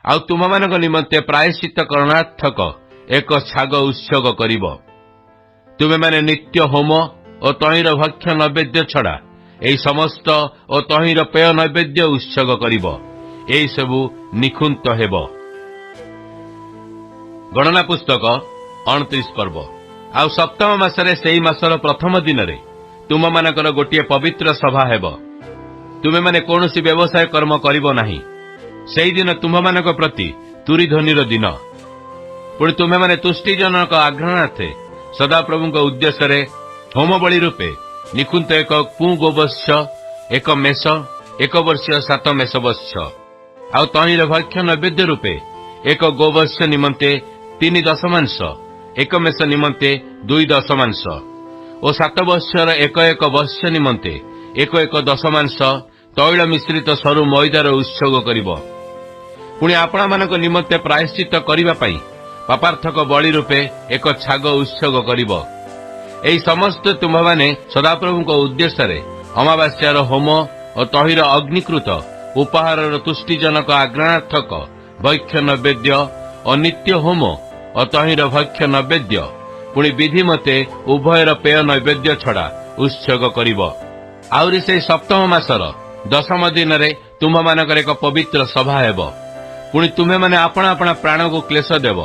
आउ तुम्हामानक निमंते प्रायश्चित करणार्थक 1 छाग उत्सर्ग करिब। तुमे माने नित्य होम और तहिर भक्ष्य नैवेद्य छड़ा एई समस्त और तहिर पेय नैवेद्य उत्सर्ग करिब। एई सबु निखुंत हेब। गणना पुस्तक 29 पर्व। आउ सप्तम मासरे सेई मासर प्रथम दिन में तुम मानकर गोटे पवित्र सभा हेब। तुमे माने कौनसी व्यवसाय कर्म करिवो नाही। सेई दिन तुम मानक प्रति तुरी ध्वनिर दिन। पुणी तुमे माने तुष्टिजनक आग्रहणार्थे सदाप्रभुଙ୍କ उद्देश्य होम बलि रूपे निकुंत 1 पू गोवत्स, 1 मेष 1 वर्षीय 7 मेष वत्स, आउ तहिर भक्ष्य नैवेद्य रूपे 1 गोवत्स निमंते 3 दशमांश, 1 मेष निमंते 2 दशमांश और 7 वर्षर 1 वर्ष निमंते 1 दशमांश तैल मिश्रित सरु मैदार उत्सर्ग करिब। पुणी आपणा मानक निमंते प्रायश्चित करिबा पई पापार्थक बलि रूपे 1 छाग उत्सर्ग करिब। एई समस्त तुम्हाने सदाप्रभुଙ୍କ उद्देश्य अमावास्यार होम और तहिर अग्निकृत उपहार तुष्टिजनक आग्रहणार्थक भक्ष्य नैवेद्य और नित्य होम और तहिर भक्ष्य नैवेद्य पुणी विधि मते उभयर पेय नैवेद्य छड़ा उत्सर्ग करिब। आउरी से सप्तम मासर दशम दिन में तुम्हार 1 पवित्र सभा हेब। पुणी तुम्हे माने आपणा आपणा प्राण को क्लेश देव।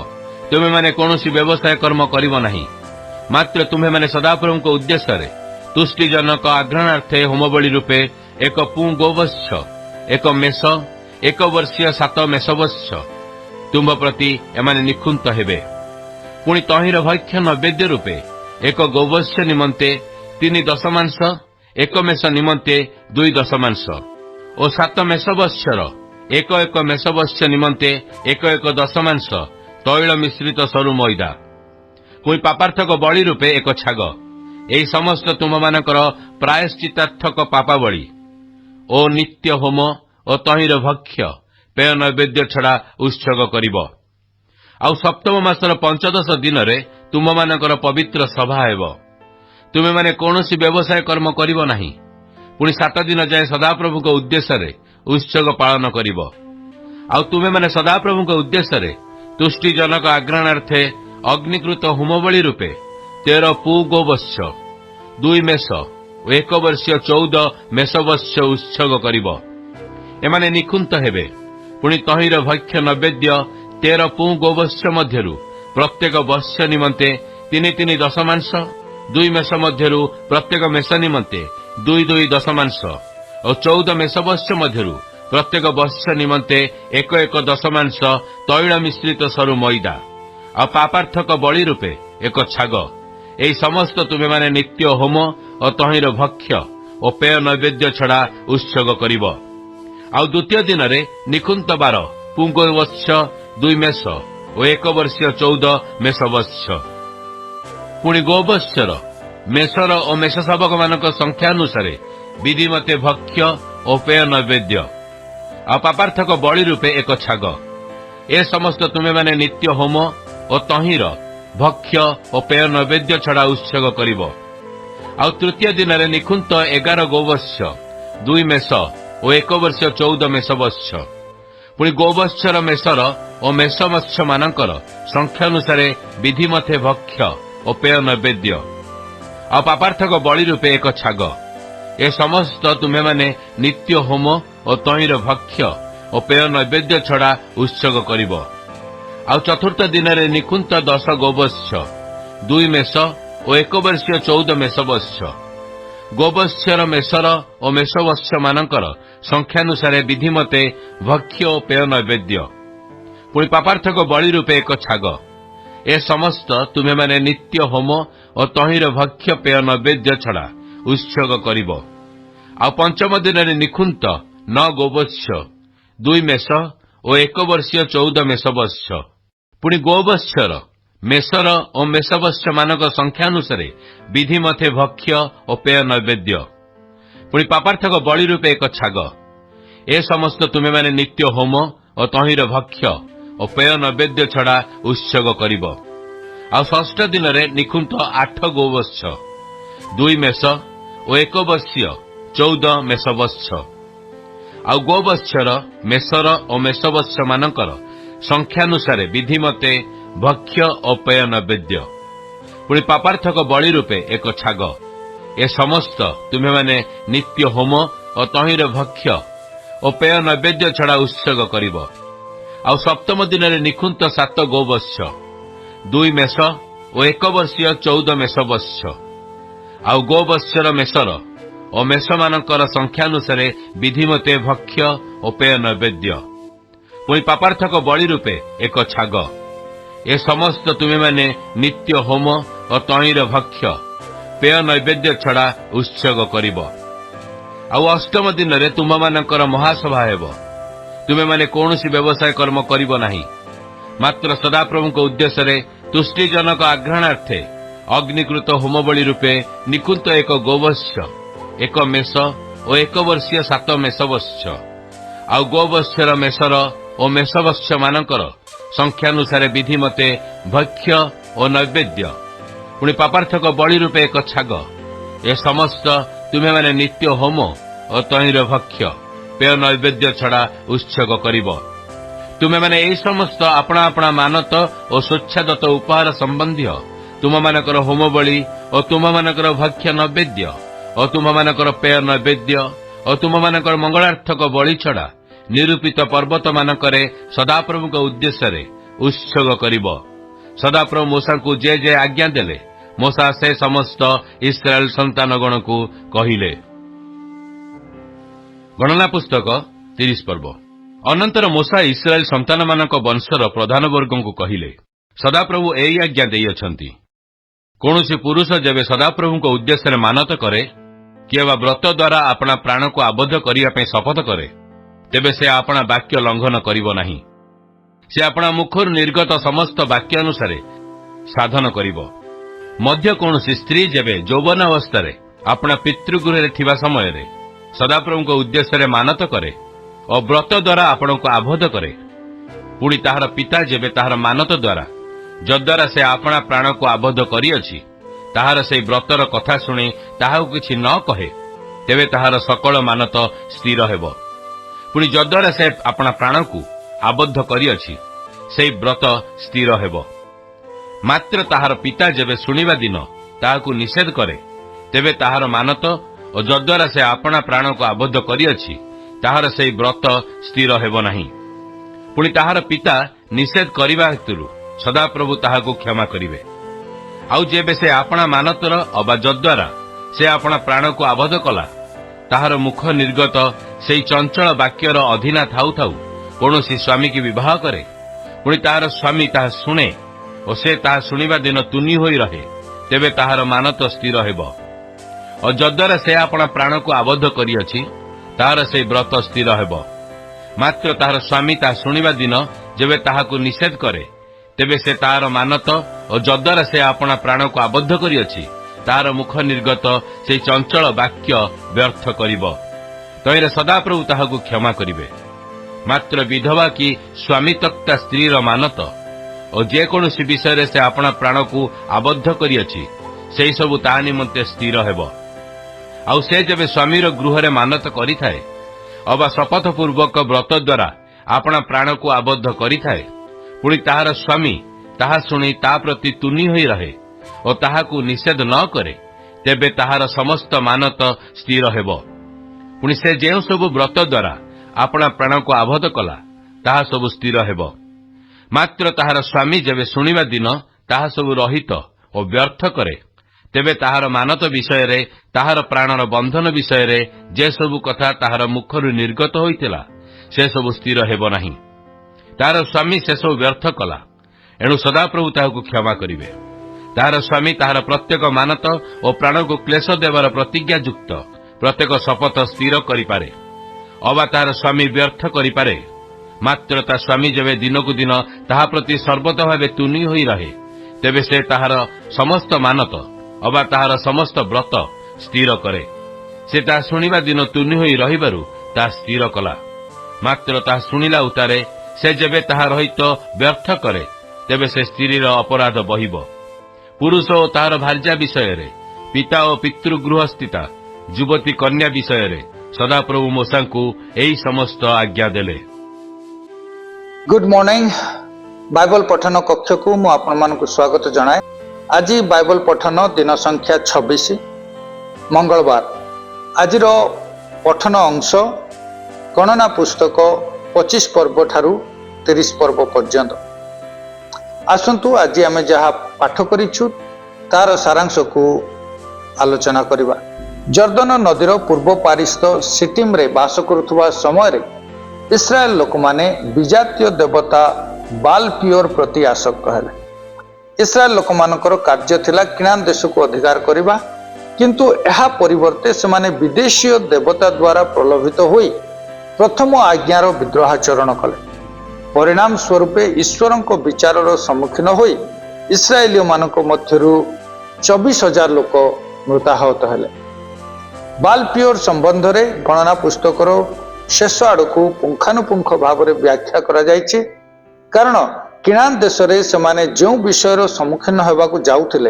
तुमे माने कौनसी व्यवसाय कर्म करिवो नाही, मात्र तुम्हे माने सदाप्रभुଙ୍କ उद्देश्य तुष्टिजनक आग्रहणार्थे होम बलि रूपे 1 पू गोवत्स, 1 मेष 1 वर्षीय 7 मेष वत्स तुम प्रति एमाने निखुंत हेबे। पुणी तहिर भक्ष्य नैवेद्य रूपे 1 गोवत्स निमंते 3 दशमांश, 1 मेष निमंते 2 दशमांश और 7 मेष वत्सर 1 मेष वत्स निमंते 1 दशमांश तैल मिश्रित सरु मैदा। पुणी पापार्थक बलि रूपे 1 छाग। एई समस्त तुम्हामानकर प्रायश्चितार्थक पापा बलि ओ नित्य होम और तहिर भक्ष्य पेय नैवेद्य छड़ा उत्सर्ग करिब। आउ सप्तम मासर 15 दिन में तुम्हामानकर पवित्र सभा हेब। तुमे माने कौनसी व्यवसाय कर्म करिवो नाही। पुणी 7 दिन जाए सदाप्रभुଙ୍କ उद्देश्य उत्सर्ग पालन करिब। आउ तुमे माने सदाप्रभुଙ୍କ उद्देश्य तुष्टिजनक आग्रहणार्थे अग्निकृत होम बलि रूपे 13 पू गोवत्स, 2 मेष 1 वर्षीय 14 मेष वत्स उत्सर्ग करिब। एमाने निखुंत हेबे। पुणी तहिर भक्ष्य नैवेद्य 13 पू गोवत्स मध्यरु प्रत्येक वर्ष निमंते 3 दशमांश, 2 मेष मध्यरु प्रत्येक मेष निमंते 2 दशमांश और 14 मेष वर्ष मध्यरु प्रत्येक वर्ष निमंते 1 दशमांश तैल मिश्रित सरु मैदा आ पापार्थक बलि रूपे 1 छाग। एई समस्त तुमे माने नित्य होम और तहिर भक्ष्य और पेय नैवेद्य छड़ा उत्सर्ग करिब। आउ द्वितीय दिन में निखुंत 12 पू गोवत्स, 2 मेष और 1 वर्षीय 14 मेष वत्स। पुणी गोवत्सर मेषर और मेष शावक मानक संख्या अनुसार विधि मते भक्ष्य और पेय नैवेद्य आ पापार्थक बलि रूपे 1 छाग। ए समस्त तुमे माने नित्य होम और तहिर भक्ष्य और पेय नैवेद्य छड़ा उत्सर्ग करिब। आउ तृतीय दिन में निखुंत 11 गोवत्स, 2 मेष और 1 वर्ष 14 मेष वत्स। पुणी गोवत्सर मेषर और मेष मत्स्य मानकर संख्या अनुसार विधि मते भक्ष्य और पेय नैवेद्य आ पापार्थक बलि रूपे 1 छाग। ए समस्त तुम्हे माने नित्य होम और तहिर भक्ष्य और पेय नैवेद्य छड़ा उत्सर्ग करिब। आउ चतुर्थ दिन में निकुंत 10 गोवत्स, 2 मेष और 1 वर्षीय 14 मेष वत्स। ଗୋବତ୍ସର ମେଷର ଓ ମେଷବତ୍ସ ମାନଙ୍କର ସଂଖ୍ୟାନୁସାରେ ବିଧି ମତେ ଭକ୍ଷ୍ୟ ଓ ପେୟ ନୈବେଦ୍ୟ, ପୁଣି ପାପାର୍ଥକ ବଳି ରୂପେ ଏକ ଛାଗ। ଏ ସମସ୍ତ ତୁମେମାନେ ନିତ୍ୟ ହୋମ ଓ ତହିଁର ଭକ୍ଷ୍ୟ ପେୟ ନୈବେଦ୍ୟ ଛଡ଼ା ଉତ୍ସର୍ଗ କରିବ। ଆଉ ପଞ୍ଚମ ଦିନରେ ନିଖୁନ୍ତ 9 ଗୋବତ୍ସ, 2 ମେଷ ଓ 1 ବର୍ଷୀୟ 14 ମେଷବତ୍ସ, ପୁଣି ଗୋବତ୍ସର ମେଷର ଓ ମେଷବତ୍ସ ମାନଙ୍କ ସଂଖ୍ୟାନୁସାରେ ବିଧି ମତେ ଭକ୍ଷ୍ୟ ଓ ପେୟ ନୈବେଦ୍ୟ, ପୁଣି ପାପାର୍ଥକ ବଳି ରୂପେ ଏକ ଛାଗ। ଏ ସମସ୍ତ ତୁମେମାନେ ନିତ୍ୟ ହୋମ ଓ ତହିଁର ଭକ୍ଷ୍ୟ ଓ ପେୟ ନୈବେଦ୍ୟ ଛଡ଼ା ଉତ୍ସର୍ଗ କରିବ। ଆଉ ଷଷ୍ଠ ଦିନରେ ନିଖୁନ୍ତ 8 ଗୋବତ୍ସ, 2 ମେଷ ଓ 1 ବର୍ଷୀୟ 14 ମେଷବତ୍ସ, ଆଉ ଗୋବତ୍ସର ମେଷର ଓ ମେଷବତ୍ସ ମାନଙ୍କର ସଂଖ୍ୟାନୁସାରେ ବିଧି ମତେ ଭକ୍ଷ୍ୟ ଓ ପେୟ ନୈବେଦ୍ୟ, ପୁଣି ପାପାର୍ଥକ ବଳି ରୂପେ ଏକ ଛାଗ। ଏ ସମସ୍ତ ତୁମେମାନେ ନିତ୍ୟ ହୋମ ଓ ତହିଁର ଭକ୍ଷ୍ୟ ଓ ପେୟ ନୈବେଦ୍ୟ ଛଡ଼ା ଉତ୍ସର୍ଗ କରିବ। ଆଉ ସପ୍ତମ ଦିନରେ ନିଖୁନ୍ତ 7 ଗୋବତ୍ସ, 2 ମେଷ ଓ 1 ବର୍ଷୀୟ 14 ମେଷବତ୍ସ, ଆଉ ଗୋବତ୍ସର ମେଷର ଓ ମେଷମାନଙ୍କର ସଂଖ୍ୟାନୁସାରେ ବିଧି ମତେ ଭକ୍ଷ୍ୟ ଓ ପେୟ ନୈବେଦ୍ୟ, ପୁଣି ପାପାର୍ଥକ ବଳି ରୂପେ ଏକ ଛାଗ। ଏ ସମସ୍ତ ତୁମେମାନେ ନିତ୍ୟ ହୋମ ଓ ତହିଁର ଭକ୍ଷ୍ୟ ପେୟ ନୈବେଦ୍ୟ ଛଡ଼ା ଉତ୍ସର୍ଗ କରିବ। ଆଉ ଅଷ୍ଟମ ଦିନରେ ତୁମମାନଙ୍କର ମହାସଭା ହେବ। ତୁମେମାନେ କୌଣସି ବ୍ୟବସାୟ କର୍ମ କରିବ ନାହିଁ, ମାତ୍ର ସଦାପ୍ରଭୁଙ୍କ ଉଦ୍ଦେଶ୍ୟରେ ତୁଷ୍ଟିଜନକ ଆଘ୍ରାଣାର୍ଥେ ଅଗ୍ନିକୃତ ହୋମବଳି ରୂପେ ନିଖୁନ୍ତ 1 ଗୋବତ୍ସ, 1 ମେଷ ଓ 1 ବର୍ଷୀୟ 7 ମେଷବତ୍ସ, ଆଉ ଗୋବତ୍ସର ମେଷର ଓ ମେଷବତ୍ସ ମାନଙ୍କର ସଂଖ୍ୟାନୁସାରେ ବିଧି ମତେ ଭକ୍ଷ୍ୟ ଓ ନୈବେଦ୍ୟ, ପୁଣି ପାପାର୍ଥକ ବଳି ରୂପେ ଏକ ଛାଗ। ଏ ସମସ୍ତ ତୁମେମାନେ ନିତ୍ୟ ହୋମ ଓ ତହିଁର ଭକ୍ଷ୍ୟ ପେୟ ନୈବେଦ୍ୟ ଛଡ଼ା ଉତ୍ସର୍ଗ କରିବ। ତୁମେମାନେ ଏହି ସମସ୍ତ ଆପଣା ଆପଣା ମାନତ ଓ ସ୍ୱଚ୍ଛାଦତ ଉପହାର ସମ୍ବନ୍ଧୀୟ ତୁମମାନଙ୍କର ହୋମବଳି ଓ ତୁମମାନଙ୍କର ଭକ୍ଷ୍ୟ ନୈବେଦ୍ୟ ଓ ତୁମମାନଙ୍କର ପେୟ ନୈବେଦ୍ୟ ଓ ତୁମମାନଙ୍କର ମଙ୍ଗଳାର୍ଥକ ବଳି ଛଡ଼ା ନିରୂପିତ ପର୍ବତମାନଙ୍କରେ ସଦାପ୍ରଭୁଙ୍କ ଉଦ୍ଦେଶ୍ୟରେ ଉତ୍ସର୍ଗ କରିବ। ସଦାପ୍ରଭୁ ମୂଷାଙ୍କୁ ଯେ ଆଜ୍ଞା ଦେଲେ, ମୂଷା ସେ ସମସ୍ତ ଇସ୍ରାଏଲ ସନ୍ତାନଗଣକୁ କହିଲେ। ଗଣନା ପୁସ୍ତକ 30 ପର୍ବ। ଅନନ୍ତର ମୂଷା ଇସ୍ରାଏଲ ସନ୍ତାନମାନଙ୍କ ବଂଶର ପ୍ରଧାନବର୍ଗଙ୍କୁ କହିଲେ, ସଦାପ୍ରଭୁ ଏହି ଆଜ୍ଞା ଦେଇଅଛନ୍ତି, କୌଣସି ପୁରୁଷ ଯେବେ ସଦାପ୍ରଭୁଙ୍କ ଉଦ୍ଦେଶ୍ୟରେ ମାନତ କରେ କିମ୍ବା ବ୍ରତ ଦ୍ୱାରା ଆପଣା ପ୍ରାଣକୁ ଆବଦ୍ଧ କରିବା ପାଇଁ ଶପଥ କରେ, ତେବେ ସେ ଆପଣା ବାକ୍ୟ ଲଙ୍ଘନ କରିବ ନାହିଁ। ସେ ଆପଣା ମୁଖରୁ ନିର୍ଗତ ସମସ୍ତ ବାକ୍ୟ ଅନୁସାରେ ସାଧନ କରିବ। ମଧ୍ୟ କୌଣସି ସ୍ତ୍ରୀ ଯେବେ ଯୌବନ ଅବସ୍ଥାରେ ଆପଣା ପିତୃଗୃହରେ ଥିବା ସମୟରେ ସଦାପ୍ରଭୁଙ୍କ ଉଦ୍ଦେଶ୍ୟରେ ମାନତ କରେ ଓ ବ୍ରତ ଦ୍ୱାରା ଆପଣଙ୍କୁ ଆବଦ୍ଧ କରେ, ପୁଣି ତାହାର ପିତା ଯେବେ ତାହାର ମାନତ ଦ୍ୱାରା ଯଦ୍ୱାରା ସେ ଆପଣା ପ୍ରାଣକୁ ଆବଦ୍ଧ କରିଅଛି ତାହାର ସେହି ବ୍ରତର କଥା ଶୁଣି ତାହାକୁ କିଛି ନ କହେ, ତେବେ ତାହାର ସକଳ ମାନତ ସ୍ଥିର ହେବ। ପୁଣି ଯଦ୍ୱାରା ସେ ଆପଣା ପ୍ରାଣକୁ ଆବଦ୍ଧ କରିଅଛି ସେହି ବ୍ରତ ସ୍ଥିର ହେବ। ମାତ୍ର ତାହାର ପିତା ଯେବେ ଶୁଣିବା ଦିନ ତାହାକୁ ନିଷେଧ କରେ, ତେବେ ତାହାର ମାନତ ଓ ଯଦ୍ୱାରା ସେ ଆପଣା ପ୍ରାଣକୁ ଆବଦ୍ଧ କରିଅଛି ତାହାର ସେହି ବ୍ରତ ସ୍ଥିର ହେବ ନାହିଁ। ପୁଣି ତାହାର ପିତା ନିଷେଧ କରିବା ହେତୁରୁ ସଦାପ୍ରଭୁ ତାହାକୁ କ୍ଷମା କରିବେ। ଆଉ ଯେବେ ସେ ଆପଣା ମାନତର ଅବା ଯଦ୍ୱାରା ସେ ଆପଣା ପ୍ରାଣକୁ ଆବଦ୍ଧ କଲା, ତାହାର ମୁଖ ନିର୍ଗତ ସେହି ଚଞ୍ଚଳ ବାକ୍ୟର ଅଧୀନା ଥାଉ ଥାଉ କୌଣସି ସ୍ୱାମୀକି ବିବାହ କରେ, ପୁଣି ତାହାର ସ୍ୱାମୀ ତାହା ଶୁଣେ ଓ ସେ ତାହା ଶୁଣିବା ଦିନ ତୁନି ହୋଇ ରହେ, ତେବେ ତାହାର ମାନତ ସ୍ଥିର ହେବ। ଓ ଯଦ୍ୱାରା ସେ ଆପଣା ପ୍ରାଣକୁ ଆବଦ୍ଧ କରିଅଛି ତାହାର ସେହି ବ୍ରତ ସ୍ଥିର ହେବ। ମାତ୍ର ତାହାର ସ୍ୱାମୀ ତାହା ଶୁଣିବା ଦିନ ଯେବେ ତାହାକୁ ନିଷେଧ କରେ, ତେବେ ସେ ତାହାର ମାନତ ଓ ଯଦ୍ୱାରା ସେ ଆପଣା ପ୍ରାଣକୁ ଆବଦ୍ଧ କରିଅଛି ତାହାର ମୁଖ ନିର୍ଗତ ସେହି ଚଞ୍ଚଳ ବାକ୍ୟ ବ୍ୟର୍ଥ କରିବ। ତହିଁରେ ସଦାପ୍ରଭୁ ତାହାକୁ କ୍ଷମା କରିବେ। ମାତ୍ର ବିଧବା କି ସ୍ୱାମୀତ୍ୟକ୍ତା ସ୍ତ୍ରୀର ମାନତ ଓ ଯେକୌଣସି ବିଷୟରେ ସେ ଆପଣା ପ୍ରାଣକୁ ଆବଦ୍ଧ କରିଅଛି ସେହିସବୁ ତାହା ନିମନ୍ତେ ସ୍ଥିର ହେବ। ଆଉ ସେ ଯେବେ ସ୍ୱାମୀର ଗୃହରେ ମାନତ କରିଥାଏ ଅବା ଶପଥପୂର୍ବକ ବ୍ରତ ଦ୍ୱାରା ଆପଣା ପ୍ରାଣକୁ ଆବଦ୍ଧ କରିଥାଏ, ପୁଣି ତାହାର ସ୍ୱାମୀ ତାହା ଶୁଣି ତା ପ୍ରତି ତୁନି ହୋଇ ରହେ ଓ ତାହାକୁ ନିଷେଧ ନ କରେ, ତେବେ ତାହାର ସମସ୍ତ ମାନତ ସ୍ଥିର ହେବ। ପୁଣି ସେ ଯେଉଁ ସବୁ ବ୍ରତ ଦ୍ୱାରା ଆପଣା ପ୍ରାଣକୁ ଆବଦ୍ଧ କଲା ତାହା ସବୁ ସ୍ଥିର ହେବ। ମାତ୍ର ତାହାର ସ୍ୱାମୀ ଯେବେ ଶୁଣିବା ଦିନ ତାହା ସବୁ ରହିତ ଓ ବ୍ୟର୍ଥ କରେ, तेबे ताहार मानत विषय ताहार प्राणर बंधन विषय जे सबु कथा ताहार मुखर निर्गत होइतिला से सबु स्थिर हेब नहीं। ताहार स्वामी से सब व्यर्थ कला, एणु सदाप्रभु ताहाकु क्षमा करिवे। ताहार स्वामी ताहार प्रत्येक मानत और प्राण को क्लेश देवार प्रतिज्ञा युक्त प्रत्येक शपथ स्थिर करिपारे, अबा ताहार स्वामी व्यर्थ करिपारे। मात्र ता स्वामी जेबे दिनकु दिन ताहा प्रति सर्वदा भावे तुनी होई रहे, तेबे से ताहार समस्त मानत अबा ताहार समस्त व्रत स्थिर करे। से ताहा शुणिबा दिन तुनी होई रहिबारु ताहा स्थिर कला। मात्र ताहा शुणिला उतारे से जेबे ताहा रहित व्यर्थ करे, तेबे से स्त्रीर अपराध बहिब। पुरुष और ताहार भार्या विषय, पिता और पितृगृहस्थिता, युवती कन्या विषय सदाप्रभु मूसा को यही समस्त आज्ञा देले। Good morning. बाइबल पठन कक्ष को मु आपण मानकु स्वागत जनाए। आज बाइबल पठन दिन संख्या 26 मंगलवार। आज पठन अंश गणना पुस्तक 25 पर्व ठारू 30 पर्व पर्यंत। आसंतु आज आम जहाँ पाठ करिछु तार सारांश को आलोचना करिबा। जर्दन नदीर पूर्व पारिस्थ सिटिम रे बास करुवा समय इस्राएल लोक माने विजातीय देवता बाल पियोर प्रति आसक्त हेले। इस्राएल लोक मानकर कार्य थिला किनान देश को अधिकार करिबा, किंतु एहा परिवर्ते से माने विदेशीय देवता द्वारा प्रलोभित होई प्रथम आज्ञार विद्रोहाचरण कले। परिणाम स्वरूपे ईश्वरंको विचारर सम्मुखीन होई इस्राएलियो मानक मध्यरु 24,000 लोक मृताहत हेले। बाल पियोर संबंध रे गणना पुस्तकर शेष आड़कू पुंखानुपुंख भाव में व्याख्या करा जायछि। कारण किनान देश रे से माने जो विषयर सम्मुखीन होबाकू जाउथिले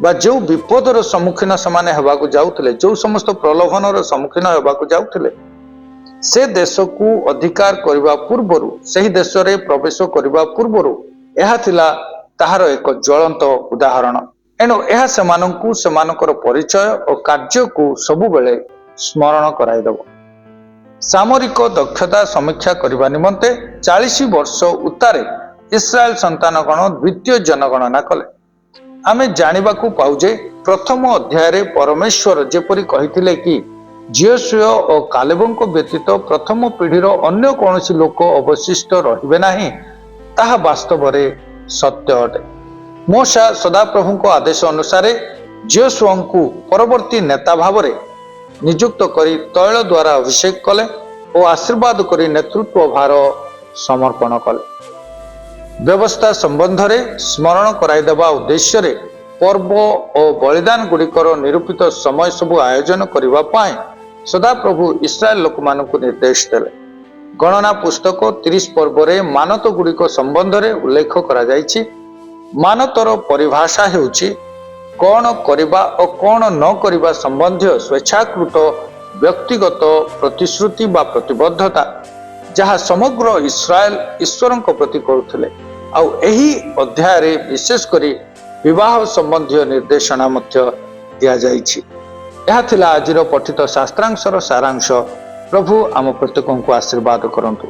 बा जो विपदर सम्मुखीन समाने होबाकू जाउथिले, जो समस्त प्रलोभनर सम्मुखीन होबाकू जाउथिले, से देश को अधिकार करबा पूर्वरु, सही देश रे प्रवेश करबा पूर्वरु एहा थिला ताहार एक ज्वलंत उदाहरण। एणु एहा सेमानंकु सेमानकर परिचय और कार्य को सबु बेले स्मरण कराइदब। सामरिक दक्षता समीक्षा करने निमंते 40 वर्ष उतारे इस्राएल संतानगण द्वितीय जनगणना कले। आमे जानिबाकू पाउजे प्रथम अध्याय रे परमेश्वर जेपरि कहिथिले कि जियोशुय और कालेबंको व्यतीत प्रथम पीढ़ीर अन्य कौनसी लोक अवशिष्ट रहिबे नाही, ताहा वास्तव रे सत्य अटे। मूसा सदाप्रभुको आदेश अनुसार जियोशुयंकु परवर्ती नेता भाव में नियुक्त करी तैल द्वारा अभिषेक कले और आशीर्वाद करी नेतृत्व भार समर्पण कले। व्यवस्था संबंध में स्मरण कराइदेवा उद्देश्य रे पर्व और बलिदान गुड़िकर निरूपित समय सबु आयोजन करने पाए सदाप्रभु इस्राएल लोक मानकु निर्देश देले। गणना पुस्तक 30 पर्व रे मानत गुड़िक संबंध में उल्लेख करा जायछि। मानतर परिभाषा हेउछि कौन करिबा और कौन न करिबा संबंधी स्वेच्छाकृत व्यक्तिगत प्रतिश्रुति बा प्रतिबद्धता, जहाँ समग्र इस्राएल ईश्वरंक प्रति करुथिले। आउ एही अध्याय रे विशेष करी विवाह संबंधी निर्देशना मध्य दिया जाइछि। यह थिला आजिर पठित शास्त्रांशर सारांश। प्रभु आम प्रत्येक को आशीर्वाद करंतु।